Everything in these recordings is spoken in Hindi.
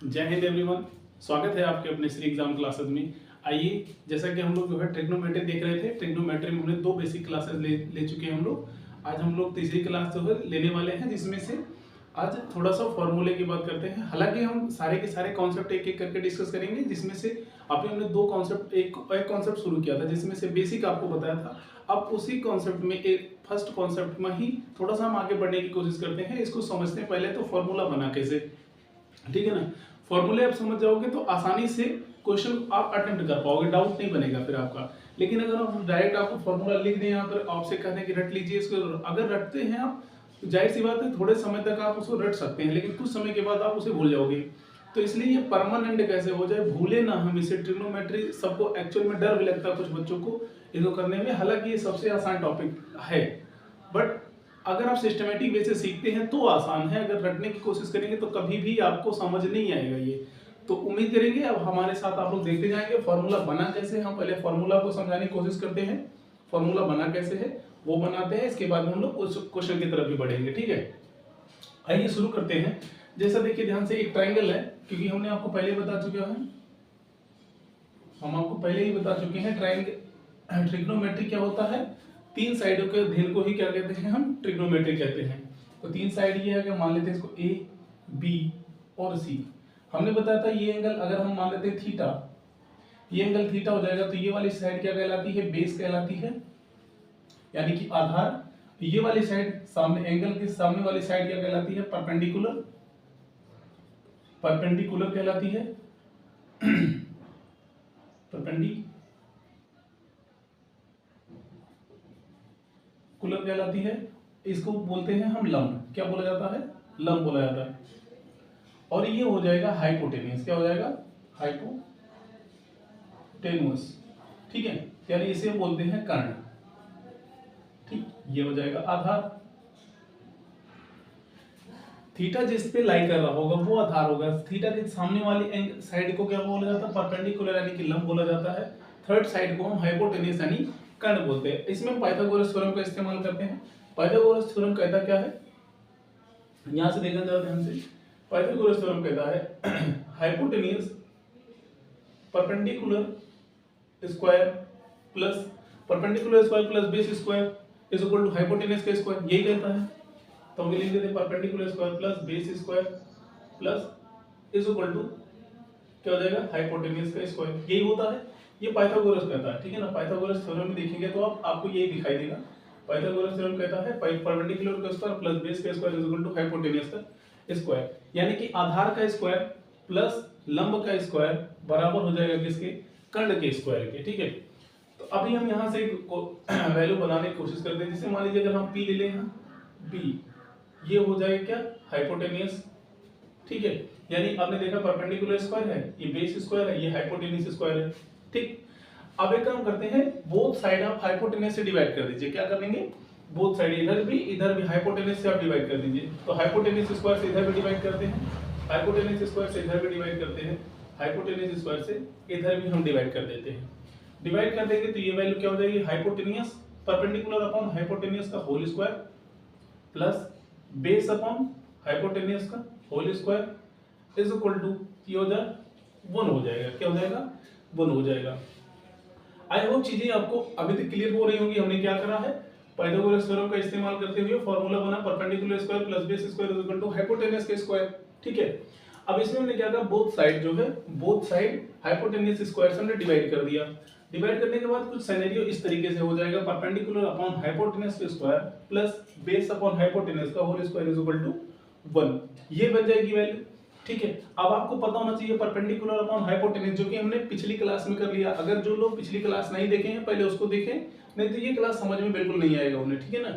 जय हिंद एवरीवन। स्वागत है आपके अपने श्री एग्जाम क्लासेस में। आइए, जैसा कि हम लोग जो है ट्रिग्नोमेट्री देख रहे थे, ट्रिग्नोमेट्री में हमने 2 बेसिक क्लासेस ले चुके हैं हम लोग। आज हम लोग तीसरी क्लास जो है लेने वाले हैं, जिसमें से आज थोड़ा सा फॉर्मूले की बात करते हैं। हालांकि हम सारे के सारे कॉन्सेप्ट एक एक करके डिस्कस करेंगे, जिसमें से अभी हमने 2 कॉन्सेप्ट एक कॉन्सेप्ट शुरू किया था, जिसमें से बेसिक आपको बताया था। अब उसी कॉन्सेप्ट में एक फर्स्ट कॉन्सेप्ट में ही थोड़ा सा हम आगे बढ़ने की कोशिश करते हैं। इसको समझते हैं पहले तो फॉर्मूला बना कैसे, ठीक है ना। फॉर्मूले आप समझ जाओगे तो आसानी से क्वेश्चन आप अटेम्प्ट कर पाओगे, डाउट नहीं बनेगा फिर आपका। लेकिन अगर हम डायरेक्ट आपको फॉर्मूला लिख दें यहाँ पर, आपसे कहते हैं कि रट लीजिए इसको, अगर रटते हैं आप तो जाहिर सी बात है थोड़े समय तक आप उसको रट सकते हैं, लेकिन कुछ समय के बाद आप उसे भूल जाओगे। तो इसलिए ये परमानेंट कैसे हो जाए, भूले ना हम इसे। ट्रिग्नोमेट्री सबको एक्चुअल में डर भी लगता है कुछ बच्चों को इसको करने में, हालांकि ये सबसे आसान टॉपिक है। बट अगर आप सिस्टमेटिक वे से सीखते हैं तो आसान है, अगर रटने की कोशिश करेंगे तो कभी भी आपको समझ नहीं आएगा ये। तो उम्मीद करेंगे अब हमारे साथ आप लोग देखते जाएंगे फॉर्मूला बना कैसे। हम पहले फॉर्मूला को समझाने की कोशिश करते हैं, फॉर्मूला बना कैसे है वो बनाते हैं, इसके बाद में हम लोग उस क्वेश्चन की तरफ भी बढ़ेंगे, ठीक है। आइए शुरू करते हैं। जैसा देखिए ध्यान से, एक ट्राइंगल है, क्योंकि हमने आपको पहले बता चुके हैं, हम आपको पहले ही बता चुके हैं ट्राइंगल ट्रिग्नोमेट्री क्या होता है। 3 साइडों के अध्ययन को ही क्या कहते हैं, हम ट्रिग्नोमेट्री कहते हैं। तो 3 साइड ये है, अगर मान लेते हैं इसको ए, बी और सी। हमने बताया था ये एंगल अगर हम मान लेते हैं थीटा, ये एंगल थीटा हो जाएगा, तो ये वाली साइड क्या कहलाती है, बेस कहलाती है, यानी कि आधार। ये वाली साइड सामने, एंगल के सामने वाली साइड क्या कहलाती है, परपेंडिकुलर, परपेंडिकुलर कहलाती है परपेंडिकुलर कहलाती है। इसको बोलते हैं हम लंब, क्या बोला जाता है, लंब बोला जाता है। और ये हो जाएगा हाइपोटेन्यूस, क्या हो जाएगा, हाइपोटेन्यूस, ठीक है, यानी इसे हम बोलते हैं कर्ण, ठीक। ये हो जाएगा आधार। थीटा जिस पे लाई कर रहा होगा वो आधार होगा। थीटा के सामने वाली साइड को क्या बोला जाता है, परपेंडिकुलर यानी कि लंब बोला जाता है। थर्ड साइड को हम हाइपोटेन्यूस यानी कर्ण बोलते हैं। इसमें पाइथागोरस थ्योरम का इस्तेमाल करते हैं। पाइथागोरस थ्योरम कहता क्या है, यहां से देखना जरा ध्यान से। पाइथागोरस थ्योरम कहता है hypotenuse perpendicular square plus perpendicular square plus base square is equal to hypotenuse का स्क्वायर, यही कहता है। तो हम लिख देते हैं perpendicular square plus base square plus is equal to क्या हो जाएगा, हाइपोटेन्यूस का स्क्वायर, यही होता है। ये पाइथागोरस कहता है, ठीक है ना। पाइथागोरस थ्योरम में देखेंगे तो आपको यही दिखाई देगा। पाइथागोरस थ्योरम कहता है परपेंडिकुलर का स्क्वायर प्लस बेस का square is equal to hypotenuse का स्क्वायर, यानी कि आधार का स्क्वायर प्लस लंब का स्क्वायर बराबर हो जाएगा किसके, कर्ण के स्क्वायर के, ठीक है। तो अभी हम यहाँ से वैल्यू बनाने की कोशिश करते हैं। जैसे मान लीजिए अगर हम पी ले लें, यहाँ बी, ये हो जाएगा क्या, हाइपोटेन्यूस, ठीक है। यानी आपने देखा परपेंडिकुलर स्क्वायर है, ये बेस स्क्वायर है, ये हाइपोटेन्यूस स्क्वायर है, ठीक। अब एक काम करते हैं, बोथ साइड आप हाइपोटेन्यूस से डिवाइड कर दीजिए। क्या कर लेंगे, बोथ साइड इधर भी हाइपोटेन्यूस से आप डिवाइड कर दीजिए। तो हाइपोटेन्यूस स्क्वायर से इधर भी डिवाइड करते हैं, हाइपोटेन्यूस स्क्वायर से इधर भी डिवाइड करते हैं, हाइपोटेन्यूस स्क्वायर से इधर भी हम डिवाइड कर देते हैं। डिवाइड कर देंगे तो ये वैल्यू क्या हो जाएगी, हाइपोटेन्यूस परपेंडिकुलर अपॉन हाइपोटेन्यूस का whole square plus base upon hypotenuse का whole square is equal to ये हो जाए 1 हो जाएगा, क्या हो जाएगा, 1 हो जाएगा। आई होप चीजें आपको अभी तक क्लियर हो रही होंगी। हमने क्या करा है, पाइथागोरस थ्योरम का इस्तेमाल करते हुए फॉर्मूला बना perpendicular square plus base square is equal to hypotenuse का स्क्वायर, ठीक है। अब इसमें हमने क्या कहा, बोथ साइड जो है, बोथ साइड हाइपोटेन्यूस स्क्वायर से हमने डिवाइड कर दिया। डिवाइड करने के बाद कुछ सिनेरियो इस तरीके से हो जाएगा, परपेंडिकुलर अपॉन हाइपोटेन्यूस का square plus base upon hypotenuse का whole square is equal to 1, ये बन जाएगी वैल्यू, ठीक है। अब आपको पता होना चाहिए परपेंडिकुलर अपॉन हाइपोटेन्यूस, जो कि हमने पिछली क्लास में कर लिया। अगर जो लोग पिछली क्लास नहीं देखे हैं पहले उसको देखें, नहीं तो ये क्लास समझ में बिल्कुल नहीं आएगा उन्हें, ठीक है ना।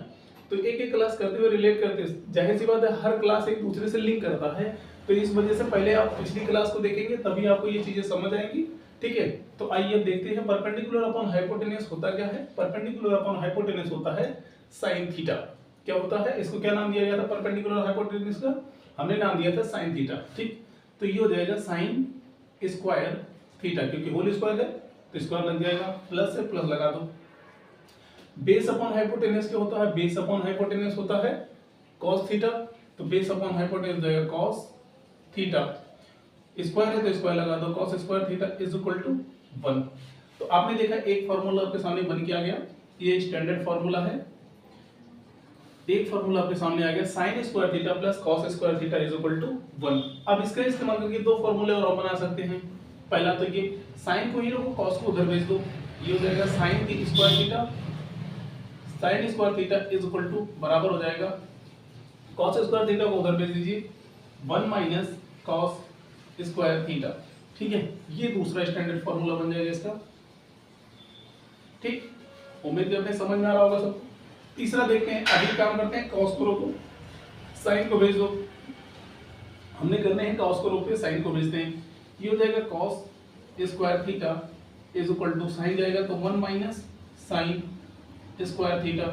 तो एक एक क्लास करते हुए रिलेट करते, जाहिर सी बात है हर क्लास एक दूसरे से लिंक करता है, तो इस वजह से पहले आप पिछली क्लास को देखेंगे तभी आपको ये चीजें समझ आएंगी, ठीक है। तो आइए अब देखते हैं परपेंडिकुलर अपॉन हाइपोटेन्यूस होता क्या है। परपेंडिकुलर अपॉन हाइपोटेन्यूस होता है साइन थीटा। क्या होता है, इसको क्या नाम दिया गया था परपेंडिकुलर हाइपोटेन्यूस का, हमने नाम दिया था साइन थीटा, ठीक। तो ये हो जाएगा साइन स्क्वायर थीटा, क्योंकि होल स्क्वायर है तो स्क्वायर लग जाएगा, प्लस से प्लस लगा दो। बेस अपॉन हाइपोटेन्यूस क्या होता है, बेस अपॉन हाइपोटेन्यूस होता है cos थीटा, तो बेस अपॉन हाइपोटेन्यूस जाएगा cos थीटा स्क्वायर है तो स्क्वायर लगा दो, cos square theta is equal to 1। तो आपने देखा एक फार्मूला आपके सामने बन के आ गया, ये स्टैंडर्ड फार्मूला है। एक फार्मूला आपके सामने आ गया sin square theta plus cos square theta is equal to 1। अब इसका इस्तेमाल करके दो फार्मूले और बना सकते हैं। पहला तो ये sin को ही रखो, cos को उधर भेज दो, ये हो जाएगा sin की square theta, sin square theta is equal to बराबर हो जाएगा cos स्क्वायर थीटा को उधर भेज दीजिए 1 माइनस cos स्क्वायर थीटा। ठीक है, ये दूसरा स्टैंडर्ड फार्मूला बन जाएगा इसका। ठीक, उम्मीद करते हैं समझ में आ रहा होगा सब। तीसरा देखते हैं, अभी काम करते हैं cos को रोको, sin को भेज दो। हमने करने हैं cos को रोक के sin को भेजते हैं, ये हो जाएगा cos square theta is equal to sin जाएगा तो 1 माइनस sin स्क्वायर थीटा।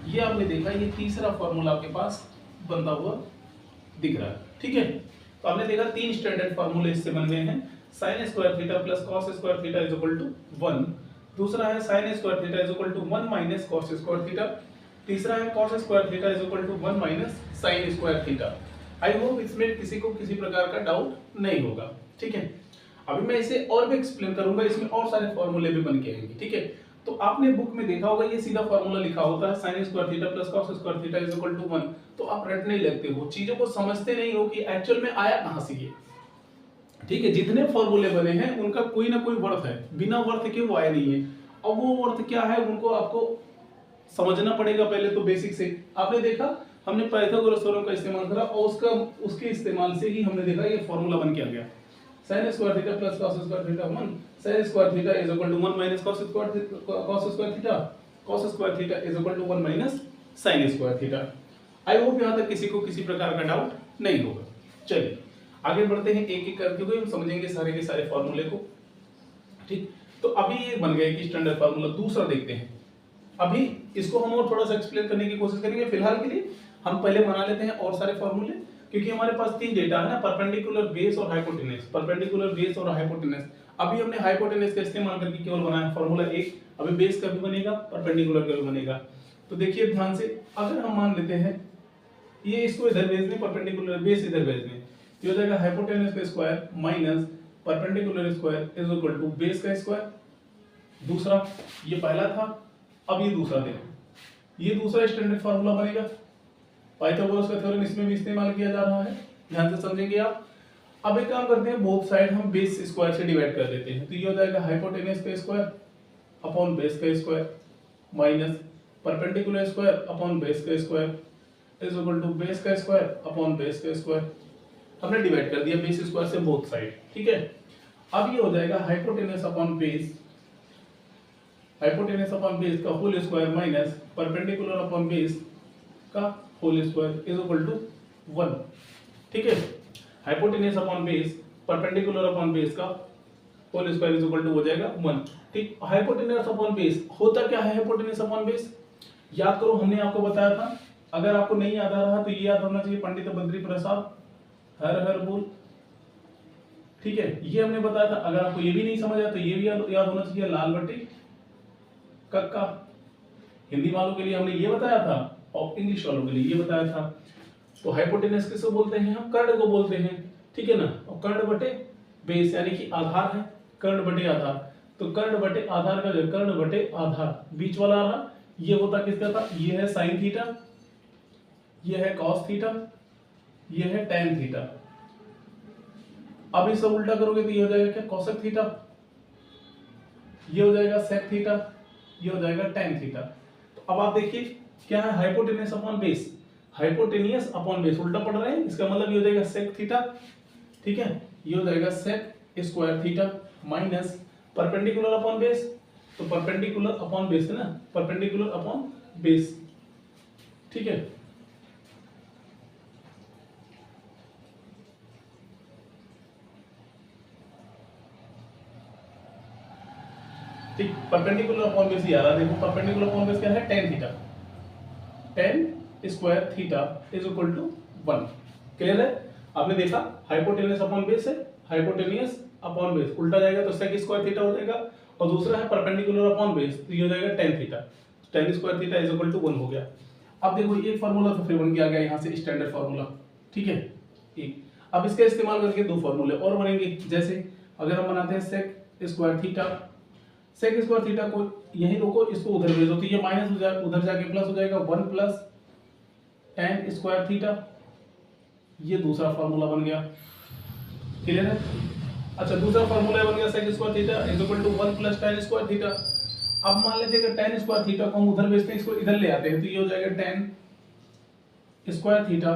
ये आपने देखा, ये तीसरा फार्मूला आपके पास बनता हुआ दिख रहा है। ठीक है, तो आपने देखा तीन स्टैंडर्ड फार्मूले इससे बन गए हैं। sin square theta plus cos square theta is equal to 1। दूसरा है sin square theta is equal to 1 minus cos square theta. तीसरा है cos square theta is equal to 1 minus sin square theta. I hope इसमें किसी को किसी प्रकार का डाउट नहीं होगा। ठीक है, अभी मैं इसे और भी एक्सप्लेन करूंगा, इसमें और सारे फार्मूले भी बन के आएंगे। ठीक है, तो आपने बुक में देखा होगा ये सीधा फार्मूला लिखा होता है sin square theta plus cos square theta is equal to 1। तो आप रटने लगते हो, चीजों को समझते नहीं हो कि एक्चुअल में आया कहां से ये। ठीक है, जितने फार्मूले बने हैं उनका कोई ना कोई वर्थ है, बिना वर्थ के वो आए नहीं है। और वो वर्थ क्या है उनको आपको समझना पड़ेगा पहले तो बेसिक से। आपने देखा हमने पाइथागोरस थ्योरम का इस्तेमाल करा और उसके इस्तेमाल से ही हमने देखा ये फार्मूला बन के आ गया। sin square theta plus cos square theta 1, sin square theta is equal to 1 minus cos square theta, cos square theta is equal to 1 minus sin square theta. I hope यहां तक किसी को किसी प्रकार का डाउट नहीं होगा। चलिए आगे बढ़ते हैं, एक एक करते हुए हम समझेंगे सारे के सारे फार्मूले को। ठीक, तो अभी ये बन गया कि स्टैंडर्ड फार्मूला। दूसरा देखते हैं, अभी इसको हम और थोड़ा सा एक्सप्लेन करने की कोशिश करेंगे। फिलहाल के लिए हम पहले बना लेते हैं और सारे फार्मूले, क्योंकि हमारे पास तीन डेटा है ना, परपेंडिकुलर, बेस और हाइपोटेनस। परपेंडिकुलर, बेस और हाइपोटेनस। अभी हमने हाइपोटेनस का इस्तेमाल करके केवल बनाया फार्मूला एक, अभी बेस का भी बनेगा, परपेंडिकुलर का भी बनेगा। तो देखिए ध्यान से, अगर हम मान लेते हैं ये इसको इधर भेज दें, परपेंडिकुलर बेस इधर भेज दें, ये हो जाएगा हाइपोटेनस का square minus perpendicular square is equal to base का स्क्वायर। दूसरा, ये पहला था, अब ये दूसरा देखो, ये दूसरा स्टैंडर्ड फार्मूला बनेगा। पाइथागोरस का थ्योरम इसमें भी इस्तेमाल किया जा रहा है, ध्यान से समझेंगे आप। अब एक काम करते हैं, बोथ साइड हम बेस स्क्वायर से डिवाइड कर देते हैं। तो ये हो जाएगा हाइपोटेनस का स्क्वायर अपॉन बेस का square minus perpendicular square upon base का square is equal to base का स्क्वायर अपॉन बेस का स्क्वायर। हमने डिवाइड कर दिया बेस स्क्वायर से बोथ साइड। ठीक है, अब ये हो जाएगा hypotenuse upon base, hypotenuse upon base का whole square minus perpendicular upon base का whole square is equal to 1। ठीक है, hypotenuse upon base perpendicular upon base का whole square is equal to हो जाएगा 1। ठीक, हाइपोटेनस अपॉन बेस होता क्या है? हाइपोटेनस अपॉन बेस याद करो, हमने आपको बताया था। अगर आपको नहीं याद आ रहा तो ये याद होना चाहिए, पंडित बद्री प्रसाद हर हर बोल। ठीक है, ये हमने बताया था। अगर आपको ये भी नहीं समझ आया तो ये भी याद होना चाहिए, लाल बटे कक्का। हिंदी वालों के लिए हमने ये बताया था और इंग्लिश वालों के लिए ये बताया था। तो हाइपोटेनस किसको बोलते हैं? हम कर्ण को बोलते हैं। ठीक है ना, और कर्ण बटे बेस यानी कि आधार है, कर्ण बटे आधार। तो कर्ण बटे आधार का जो कर्ण बटे आधार बीच वाला रहा, ये होता किसका था? ये है साइन थीटा, ये है कॉस थीटा, ये है टेन थीटा। अब इसे उल्टा करोगे तो ये हो जाएगा क्या? कोसेक थीटा, ये हो जाएगा सेक थीटा, ये हो जाएगा टेन थीटा। तो अब आप देखिए क्या है? Hypotenuse upon base, hypotenuse upon base उल्टा पढ़ रहे हैं, इसका मतलब ये हो जाएगा सेक थीटा। ठीक है, ये हो जाएगा sec square theta minus perpendicular upon base, तो परपेंडिकुलर अपॉन बेस है ना, परपेंडिकुलर अपॉन बेस। ठीक है, ठीक, परपेंडिकुलर अपॉन बेस ये आ रहा है। देखो परपेंडिकुलर अपॉन बेस क्या है? Tan theta, tan square theta is equal to 1। Clear है? आपने देखा हाइपोटेनस अपॉन बेस है, हाइपोटेनियस अपॉन बेस उल्टा जाएगा तो सेक स्क्वायर थीटा हो जाएगा, और दूसरा है परपेंडिकुलर अपॉन बेस, तो ये हो जाएगा tan theta, tan square theta is equal to 1 हो गया। अब देखो एक फार्मूला तो फिर बन के आ गया यहाँ से स्टैंडर्ड फार्मूला। ठीक है, एक अब इसका इस्तेमाल करके दो फॉर्मूले और बनेंगे, जैसे अगर हम बनाते हैं sec square theta, sec square theta को यहीं रोको, इसको उधर भेज दो तो ये माइनस उधर जाके प्लस हो जाएगा, 1 प्लस tan स्क्वायर थीटा, ये दूसरा फॉर्मूला बन गया। क्लियर है? अच्छा, दूसरा फॉर्मूला बन गया sec square theta is equal to 1 plus tan square theta. अब मान लेते हैं कि tan स्क्वायर थीटा को हम उधर भेजते हैं, इसको इधर ले आते हैं, तो ये हो जाएगा tan स्क्वायर थीटा,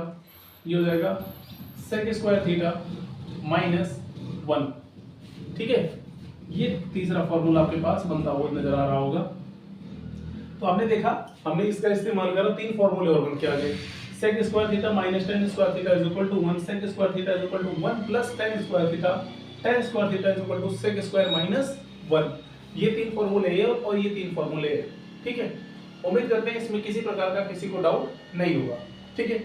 ये हो जाएगा सेक स्क्वायर थीटा माइनस 1। ठीक है, ये तीसरा फॉर्मूला आपके पास बनता हुआ नजर आ रहा होगा। तो आपने देखा, हमने इसका इस्तेमाल करा, तीन फॉर्मूले और बन के आ गए। Sec square theta minus tan square theta is equal to 1, sec square theta is equal to 1 plus tan square theta, tan square theta is equal to sec square minus 1। ये तीन फॉर्मूले हैं और ये तीन फॉर्मूले हैं। ठीक है, उम्मीद करते हैं इसमें किसी प्रकार का किसी को डाउट नहीं होगा। ठीक है,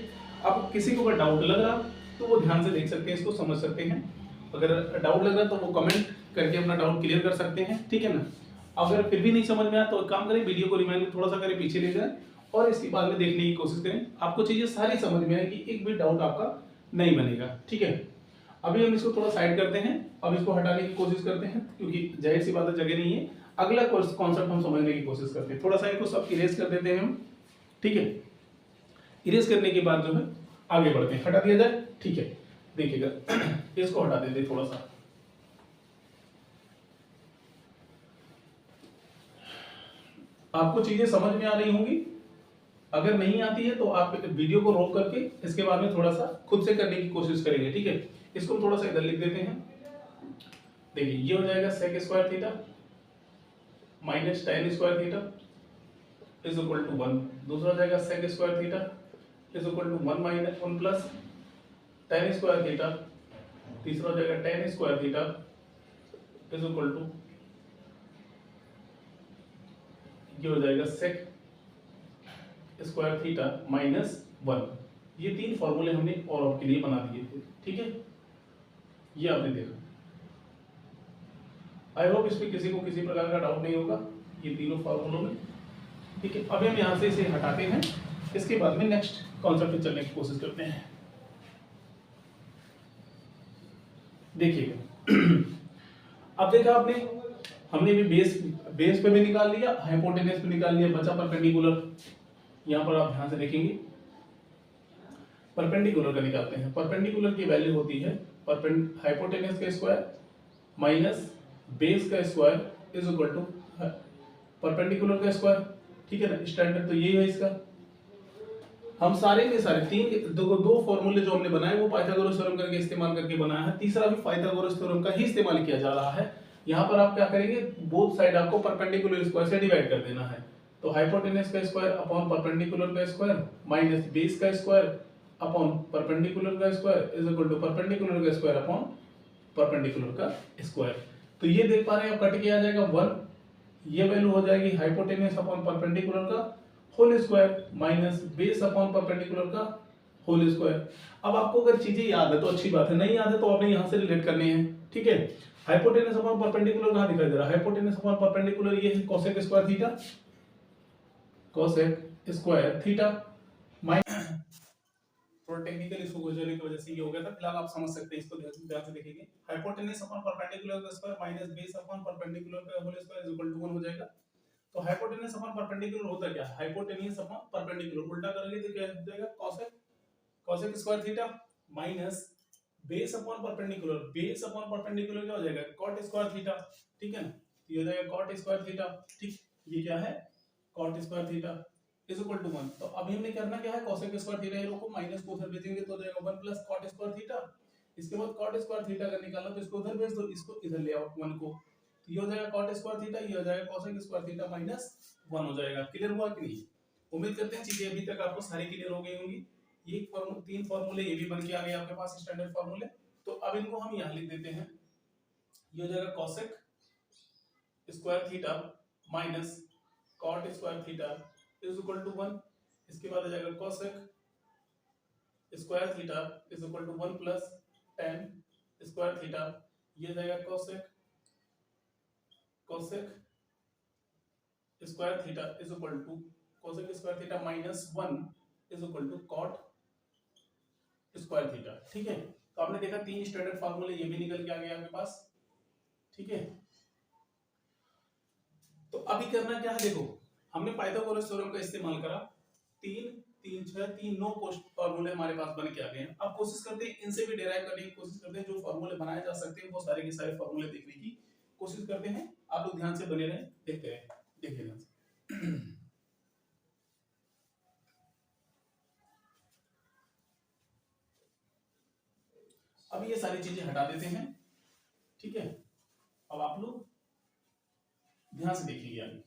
अब किसी को अगर डाउट लग रहा तो वो ध्यान से देख सकते हैं, इसको समझ सकते हैं। अगर डाउट लग रहा तो वो कमेंट करके अपना डाउट क्लियर कर सकते हैं। ठीक है ना? अगर फिर भी नहीं समझ में आया तो एक काम करें, वीडियो को रिमाइंड थोड़ा सा करें, पीछे ले जाएं और इसके बाद में देखने की कोशिश करें, आपको चीजें सारी समझ में आएगी, एक भी डाउट आपका नहीं बनेगा। ठीक है, अभी हम इसको थोड़ा साइड करते हैं, अब इसको हटाने की कोशिश करते हैं, क्योंकि जाहिर सी बात है जगह नहीं है। अगला कॉन्सेप्ट हम समझने की कोशिश करते हैं, थोड़ा सा इनको सब इरेज कर देते हैं हम। ठीक है, इरेज करने के बाद जो है आगे बढ़ते हैं, हटा दिया जाए। ठीक है, देखिएगा इसको हटा देते थोड़ा सा। आपको चीजें समझ में आ रही होंगी, अगर नहीं आती है तो आप वीडियो को रोक करके इसके बाद में थोड़ा सा खुद से करने की कोशिश करेंगे। ठीक है, इसको हम थोड़ा सा इधर लिख देते हैं। देखिए, ये हो जाएगा sec square theta minus tan square theta is equal to 1। दूसरा हो जाएगा sec square theta is equal to 1 minus 1 plus tan square theta. तीसरा हो जाएगा tan square theta is equal to, ये हो जाएगा सेक स्क्वायर थीटा माइनस 1। ये तीन फॉर्मूले हमने और आपके लिए बना दिए थे। ठीक है, ये आपने देखा। आई होप इसमें किसी को किसी प्रकार का डाउट नहीं होगा ये तीनों फॉर्मूलों में। ठीक है, अभी हम यहां से इसे हटाते हैं, इसके बाद में नेक्स्ट कॉन्सेप्ट पे चलने की कोशिश करते हैं। देखिएगा अब देखा आपने, हमने भी बेस पे भी निकाल लिया, हाइपोटेनस पे निकाल लिया, बचा परपेंडिकुलर। यहां पर आप ध्यान से देखेंगे, परपेंडिकुलर का निकालते हैं। परपेंडिकुलर की वैल्यू होती है हाइपोटेनस का स्क्वायर माइनस बेस का square is equal to perpendicular का स्क्वायर। ठीक है ना? स्टैंडर्ड तो यही है इसका। हम सारे के सारे तीन दो फॉर्मूले जो हमने बनाए वो पाइथागोरस थ्योरम करके इस्तेमाल करके बनाया है, तीसरा भी पाइथागोरस थ्योरम का ही इस्तेमाल किया जा रहा है। यहाँ पर आप क्या करेंगे, बोथ साइड आपको परपेंडिकुलर स्क्वायर से डिवाइड कर देना है। तो हाइपोटेनस का स्क्वायर अपॉन परपेंडिकुलर का स्क्वायर माइनस बेस का स्क्वायर अपॉन परपेंडिकुलर का square is equal to perpendicular का स्क्वायर अपॉन परपेंडिकुलर का स्क्वायर। तो ये देख पा रहे हैं आप, कट के आ जाएगा 1, ये वैल्यू हो जाएगी हाइपोटेनस अपॉन परपेंडिकुलर का whole square minus base upon perpendicular का होल स्क्वायर। अब आपको अगर चीजें याद है तो अच्छी बात है, नहीं याद है तो आपने यहां से रिलेट करनी है। ठीक है, हाइपोटेनस अपॉन परपेंडिकुलर कहां दिखाई दे रहा है, हाइपोटेनस अपॉन परपेंडिकुलर ये है cosec square theta, cosec square theta minus, थोड़ा टेक्निकल इशू की वजह से ये हो गया था, फिलहाल आप समझ सकते हैं, इसको ध्यान से देखेंगे। हाइपोटेनस अपॉन परपेंडिकुलर का square minus base upon perpendicular का whole square is equal to 1 हो जाएगा। तो हाइपोटेनस अपॉन परपेंडिकुलर होता क्या है, हाइपोटेनस अपॉन परपेंडिकुलर उल्टा करेंगे तो क्या हो जाएगा, cosec cosec square theta minus base upon perpendicular, base upon perpendicular क्या हो जाएगा, कॉट स्क्वायर थीटा। ठीक है ना? ये हो जाएगा कॉट स्क्वायर थीटा। ठीक, ये क्या है, cot square theta is equal to 1। तो अभी हमने करना क्या है, कोसेक स्क्वायर थीटा ये को माइनस को उधर भेजेंगे तो हो जाएगा 1 प्लस कॉट स्क्वायर थीटा। इसके बाद कॉट स्क्वायर थीटा का निकालना तो इसको उधर भेज दो, इसको इधर ले आओ 1 को, तो ये हो जाएगा कॉट स्क्वायर थीटा, ये हो जाएगा कोसेक स्क्वायर थीटा माइनस 1 हो जाएगा। क्लियर हुआ कि नहीं? उम्मीद करते हैं चीजें अभी तक आपको सारी क्लियर हो गई होंगी। ये तीन फॉर्मूले ये भी बन के आ गए आपके पास स्टैंडर्ड फॉर्मूले। तो अब इनको हम यहां लिख देते हैं, ये हो जाएगा cosec square theta minus cot square theta is equal to 1। इसके बाद आ जाएगा cosec square theta is equal to 1 plus tan square theta, ये जाएगा cosec cosec square theta is equal to cosec square theta minus 1 is equal to cot square theta. ठीक है, तो आपने देखा 3 स्टैंडर्ड फार्मूले ये भी निकल के आ गए आपके पास, ठीक है। तो अभी करना क्या है, देखो हमने पाइथागोरस थ्योरम का इस्तेमाल करा, 3 3 6 3 9 फार्मूले हमारे पास बन के आ गए हैं। अब कोशिश करते हैं इनसे भी डिराइव करने की कोशिश करते हैं, जो फार्मूले बनाए जा सकते हैं वो सारे के सारे फार्मूले देखने की कोशिश करते हैं। आप लोग ध्यान से बने रहें, देखते रहें, देखिए ध्यान से। अब ये सारी चीजें हटा देते हैं, ठीक है। अब आप लोग ध्यान से देखिए, आगे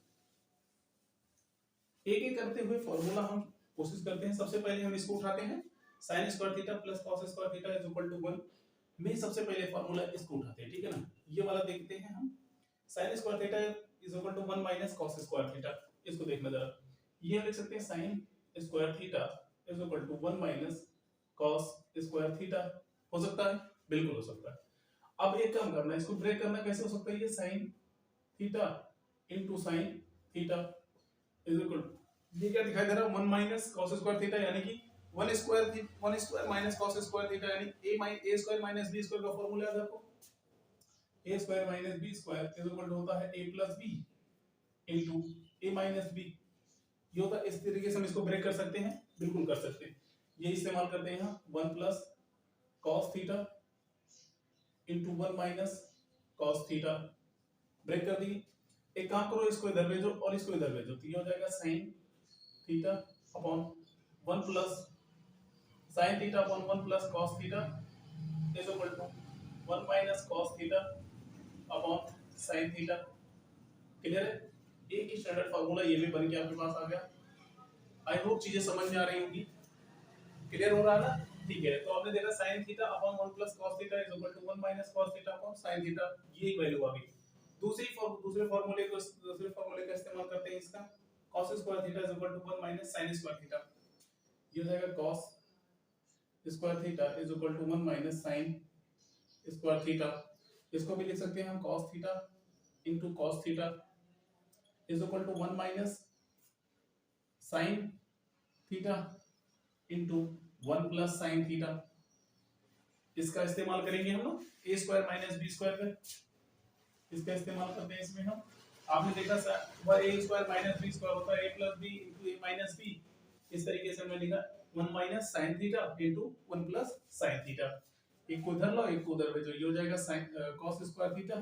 एक एक करते हुए फॉर्मूला हम कोशिश करते हैं। सबसे पहले हम इसको उठाते हैं, sin square theta plus cos square theta is equal to 1 में सबसे पहले फॉर्मूला इसको उठाते हैं, ठीक है ना। ये वाला देखते हैं हम, sin square theta is equal to 1 minus cos square theta. इसको देखना जरा, ये हम लिख सकते हैं sin square theta is equal to 1 minus cos square theta. हो सकता है, बिल्कुल हो सकता है। अब एक काम करना है, इसको ब्रेक करना, कैसे हो सकता है, ये sin theta into sin theta is equal, ये क्या दिखाई दे रहा है, 1 माइनस cos स्क्वायर थीटा, यानी कि 1 square minus cos square theta, यानी a square minus b square का फार्मूला याद रखो, a square minus b square is equal to होता है a plus b into a minus b। ये होता है, इस तरीके से हम इसको ब्रेक कर सकते हैं, बिल्कुल कर सकते हैं। ये इस्तेमाल करते हैं हम 1 plus cos theta into 1 minus cos theta, break कर दी। एक काम करो, इसको इधर भेजो और इसको इधर भेजो, तो ये हो जाएगा sin theta upon 1 plus sin theta upon 1 plus cos theta is equal to 1 minus cos theta upon sin theta. Clear है, एक ही स्टैंडर्ड फार्मूला ये भी बन के आपके पास आ गया। आई होप चीजें समझ में आ रही होंगी, क्लियर हो रहा है ना, ठीक है। तो आपने देखा sin theta upon 1 plus cos theta is equal to 1 minus cos theta upon sin theta, यही वैल्यू आ गई। दूसरे फार्मूले का इस्तेमाल करते हैं, इसका cos square theta is equal to 1 minus sin square theta. ये हो जाएगा cos square theta is equal to 1 minus sin square theta. इसको भी लिख सकते हैं हम cos theta into cos theta is equal to 1 minus sin theta into 1 plus sin theta. इसका इस्तेमाल करेंगे हम लोग a square minus b square का, इसका इस्तेमाल करते हैं इसमें हम। आपने देखा a square minus b square होता है a plus b into a minus b। इस तरीके से हमने लिखा 1 minus sin theta into 1 plus sin theta. एक को उधर लो, एक को उधर भेजो, ये हो जाएगा sin cos square theta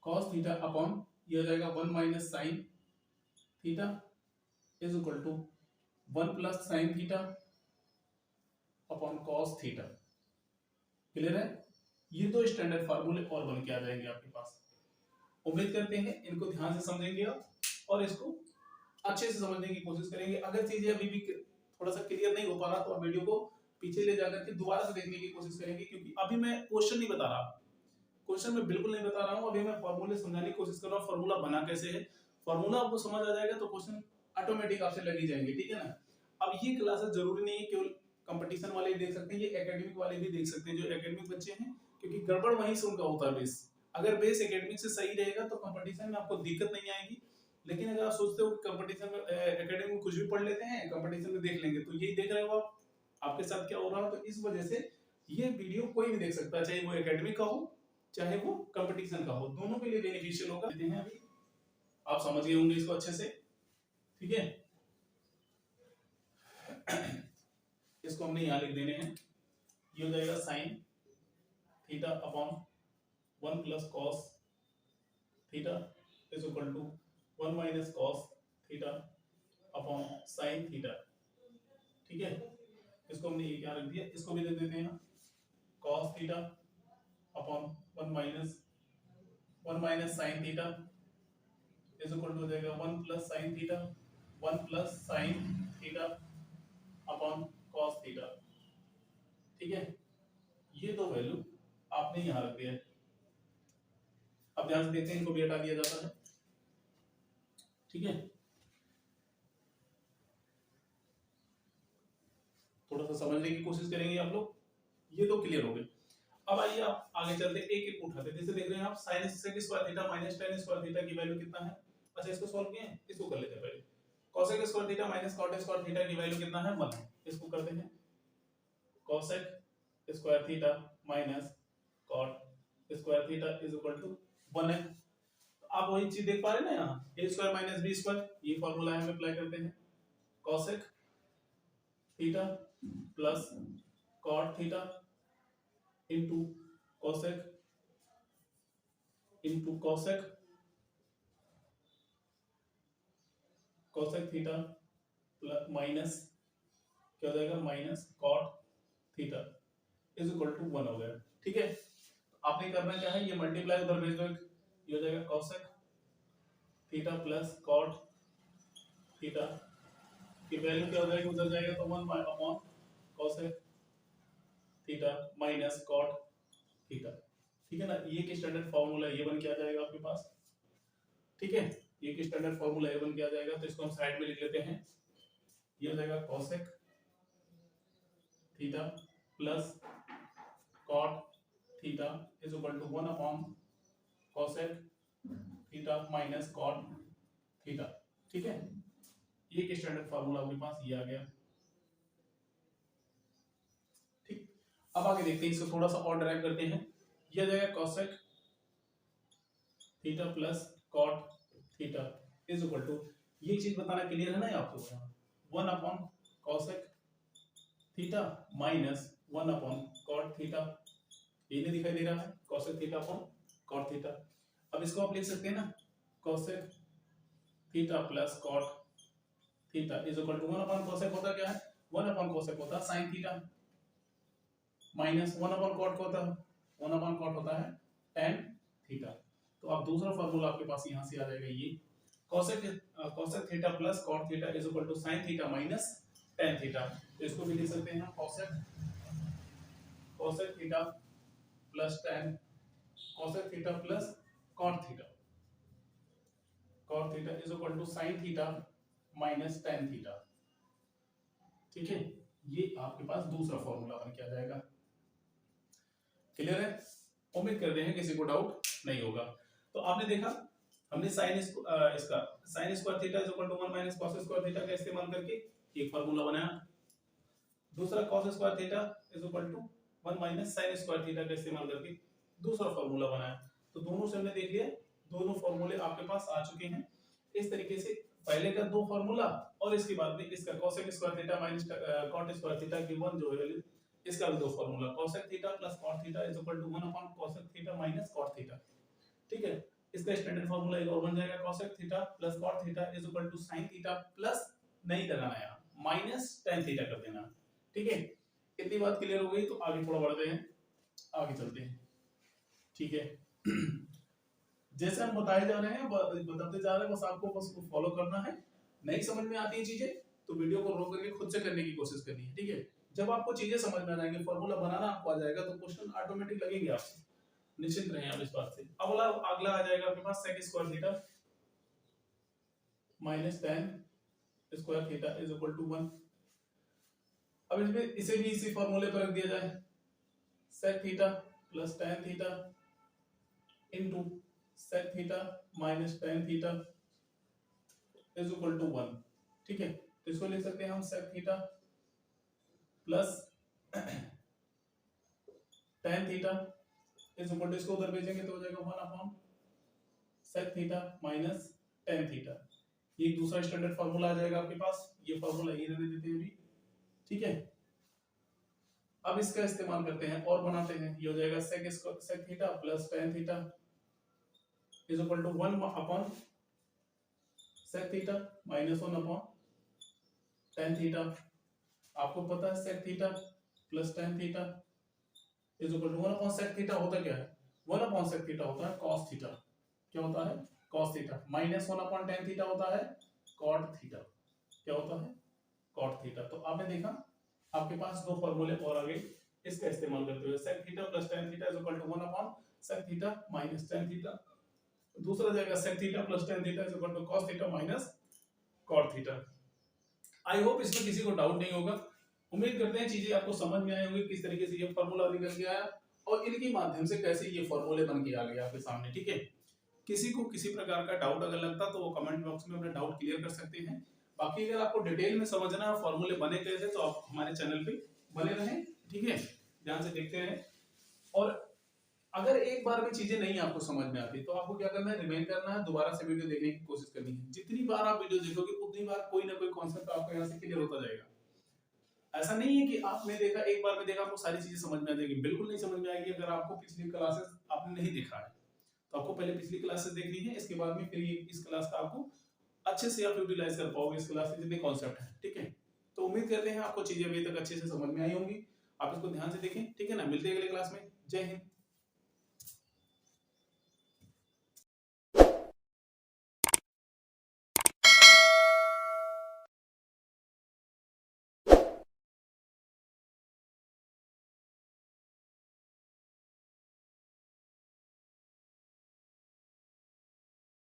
cos theta upon ये हो जाएगा 1 minus sin theta is equal to 1 plus sin theta upon cos theta. Clear है, ये दो स्टैंडर्ड फार्मूले और बन के आ जाएंगे आपके पास। उम्मीद करते हैं इनको ध्यान से समझेंगे आप और इसको अच्छे से समझने की कोशिश करेंगे। अगर चीजें अभी भी थोड़ा सा क्लियर नहीं हो पा रहा तो आप वीडियो को पीछे ले जाकर के दोबारा से देखने की कोशिश करेंगे, क्योंकि अभी मैं क्वेश्चन नहीं बता रहा, क्वेश्चन मैं बिल्कुल नहीं बता रहा हूँ। अभी मैं फार्मूले समझाने की कोशिश कर रहा हूँ, फार्मूला बना कैसे है, फार्मूला आपको समझ आ जाएगा तो क्वेश्चन ऑटोमेटिक आपसे लग ही जाएंगे, ठीक है ना। अब ये क्लासेस जरूरी नहीं है केवल कंपटीशन वाले देख सकते हैं, ये एकेडमिक वाले भी देख सकते हैं, जो एकेडमिक बच्चे हैं, क्योंकि गड़बड़ वहीं से उनका होता है बेस। अगर बेस एकेडमिक से सही रहेगा तो कंपटीशन में आपको दिक्कत नहीं आएगी। लेकिन अगर आप सोचते हो कि कंपटीशन में एकेडमिक में कुछ भी पढ़ लेते हैं, कंपटीशन में देख लेंगे, तो यही देख रहे हो आप, आपके साथ क्या हो रहा है। तो इस वजह से ये वीडियो कोई भी देख सकता है, चाहे वो एकेडमिक का हो चाहे वो कंपटीशन का हो, दोनों के लिए बेनिफिशियल होगा। अभी आप समझ गए होंगे इसको अच्छे से, ठीक है। इसको हमने यहां लिख देने हैं, ये हो जाएगा sin theta upon 1 plus cos theta is equal to 1 minus cos theta upon sin theta, ठीक है। इसको हमने ये क्या रख दिया, इसको भी दे देते हैं cos theta upon 1 minus sin theta is equal to हो जाएगा 1 plus sin theta 1 plus sin theta upon cos theta, ठीक है। ये दो वैल्यू आपने यहां रख दिया है। अब ध्यान से देखते हैं, इनको भी हटा दिया जाता है, ठीक है। थोड़ा सा समझने की कोशिश करेंगे आप लोग, ये दो क्लियर हो गए। अब आइए आप आगे चलते एक एक उठाते, जैसे देख रहे हैं आप sin square theta minus tan square theta की वैल्यू कितना है। अच्छा, इसको सॉल्व किए, इसको कर लेते हैं पहले। cosec square theta minus cot square theta की वैल्यू कितना है, 1 है। इसको करते हैं cosec square theta minus cot square theta is equal to 1 है। तो आप वही चीज देख पा रहे हैं ना, यहाँ A square minus B square, ये फॉर्मूला हम अप्लाई करते हैं। Cosec theta plus cot theta into cosec cosec theta plus minus क्या हो जाएगा, minus cot theta is equal to 1 हो गया। ठीक है, आपने करना क्या है, ये मल्टीप्लाई उधर भेज दो, ये हो जाएगा cosec theta plus cot theta की वैल्यू क्या हो जाएगी, उधर जाएगा तो 1 upon cosec theta minus cot theta. ठीक है ना, ये एक स्टैंडर्ड फार्मूला ये बन के आ जाएगा आपके पास। ठीक है, ये एक स्टैंडर्ड फार्मूला ये बन के आ जाएगा, तो इसको हम साइड में लिख लेते हैं। ये हो जाएगा cosec theta plus cot theta is equal to 1 upon cosec theta minus cot theta. ठीक है, ये एक स्टैंडर्ड फार्मूला आपके पास ये आ गया। ठीक, अब आगे देखते हैं, इसको थोड़ा सा और ड्राइव करते हैं। ये जाएगा cosec theta plus cot theta is equal to, ये चीज बताना क्लियर है ना आपको, 1 upon cosec theta minus 1 upon cot theta, ये नहीं दिखाई दे रहा है, cosec theta upon cot theta. अब इसको आप लिख सकते हैं ना, cosec theta plus cot theta is equal to 1 upon cosec होता क्या है, 1 अपॉन कॉसेक होता है sin theta minus 1 upon cot को होता है 1 अपॉन कॉट होता है tan थीटा। तो अब दूसरा फार्मूला आपके पास यहां से आ जाएगा, ये cosec theta plus cot theta is equal to sin theta minus tan theta. तो इसको भी लिख सकते हैं cosec theta plus tan cosec theta plus cot theta is equal to sin theta minus tan theta. ठीक है, ये आपके पास दूसरा फॉर्मूला बन के आ जाएगा। क्लियर है, उम्मीद करते हैं किसी को डाउट नहीं होगा। तो आपने देखा, हमने sin square theta is equal to 1 minus cos square theta का इस्तेमाल करके एक फार्मूला बनाया। दूसरा cos square theta is equal to 1 minus sin square theta का इस्तेमाल करके दूसरा फार्मूला बनाया। तो दोनों से हमने देख लिया, दोनों फार्मूले आपके पास आ चुके हैं। इस तरीके से पहले का दो फार्मूला और इसके बाद में इसका cosec square theta minus cot square theta की 1 जो है वैल्यू, इसका भी दो formula cosec theta plus cot theta is equal to 1 upon cosec theta minus cot theta. ठीक है, इसका स्टैंडर्ड फार्मूला एक और बन जाएगा, cosec theta plus cot theta is equal to sin theta plus नहीं लगाना है माइनस tan थीटा कर देना। ठीक है, इतनी बात क्लियर हो गई, तो आगे थोड़ा बढ़ते हैं, आगे चलते हैं। ठीक है, जैसे हम बताए जा रहे हैं बताते जा रहे हैं, बस आपको बस फॉलो करना है। नहीं समझ में आती है चीजें तो वीडियो को रोक करके खुद से करने की कोशिश करनी है। ठीक है, जब आपको चीजें समझ में आ जाएंगी, फॉर्मूला बनाना आपको आ जाएगा, तो क्वेश्चन ऑटोमेटिक लगेंगे आपसे, निश्चिंत रहें आप इस बात से। अगला आ जाएगा आपके पास sec square theta minus tan square theta is equal to 1। अब इसमें इसे भी इसी फॉर्मूले पर रख दिया जाए, sec theta plus tan theta into sec theta minus tan theta is equal to 1। ठीक है, तो इसको लिख सकते हैं हम sec theta plus tan theta is equal to, इसको उधर भेजेंगे तो हो जाएगा 1 upon sec theta minus tan theta. ये दूसरा स्टैंडर्ड फार्मूला आ जाएगा आपके पास, ये फार्मूला ये रहने देते हैं अभी। ठीक है, अब इसका इस्तेमाल करते हैं और बनाते हैं, ये हो जाएगा sec theta plus tan theta is equal to 1 upon sec theta minus 1 upon tan theta. आपको पता है sec theta plus tan theta is equal to 1 upon sec theta होता क्या है, 1 अपॉन sec थीटा होता है cos थीटा। क्या होता है, cos theta minus 1 upon tan theta होता है cot थीटा। क्या होता है, cot थीटा। तो आपने देखा आपके पास दो फॉर्मूले और आ गए, इसका इस्तेमाल करते हुए sec theta plus tan theta is equal to 1 upon sec theta minus tan theta. दूसरा जाएगा sec theta plus tan theta is equal to cos theta minus cot theta. I hope इसमें किसी को डाउट नहीं होगा। उम्मीद करते हैं चीजें आपको समझ में आई होंगी, किस तरीके से ये फार्मूला निकल के आया और इनके माध्यम से कैसे ये फार्मूले बन के आ गए आपके सामने। ठीक है, किसी को किसी प्रकार का डाउट अगर लगता तो वो कमेंट बॉक्स में अपना डाउट क्लियर कर सकते हैं। बाकी अगर आपको डिटेल में समझना है फार्मूले बने कैसे, तो आप हमारे चैनल पे बने रहें। ठीक है, ध्यान से देखते रहें। और अगर एक बार में चीजें नहीं आपको समझ में आती तो आपको क्या करना है, रिमाइंड करना है, दोबारा से वीडियो देखने की कोशिश करनी है। जितनी बार आप वीडियो देखोगे उतनी बार कोई ना कोई कॉन्सेप्ट आपको यहाँ से क्लियर होता जाएगा। ऐसा नहीं है कि आपने देखा, एक बार में देखा आपको सारी चीजें समझ में आ जाएगी, बिल्कुल नहीं समझ में आएगी। अगर आपको पिछली क्लासेस आपने नहीं देखा है तो आपको पहले पिछली क्लासेस देखनी है, इसके बाद में फिर ये इस क्लास का आपको अच्छे से आप यूटिलाइज कर पाओगे इस क्लास के जितने कॉन्सेप्ट हैं, ठीक है। तो उम्मीद करते हैं आपको चीजें अभी तक अच्छे से समझ में आई होंगी। आप इसको ध्यान से देखें, ठीक है ना। मिलते हैं अगले क्लास में। जय हिंद।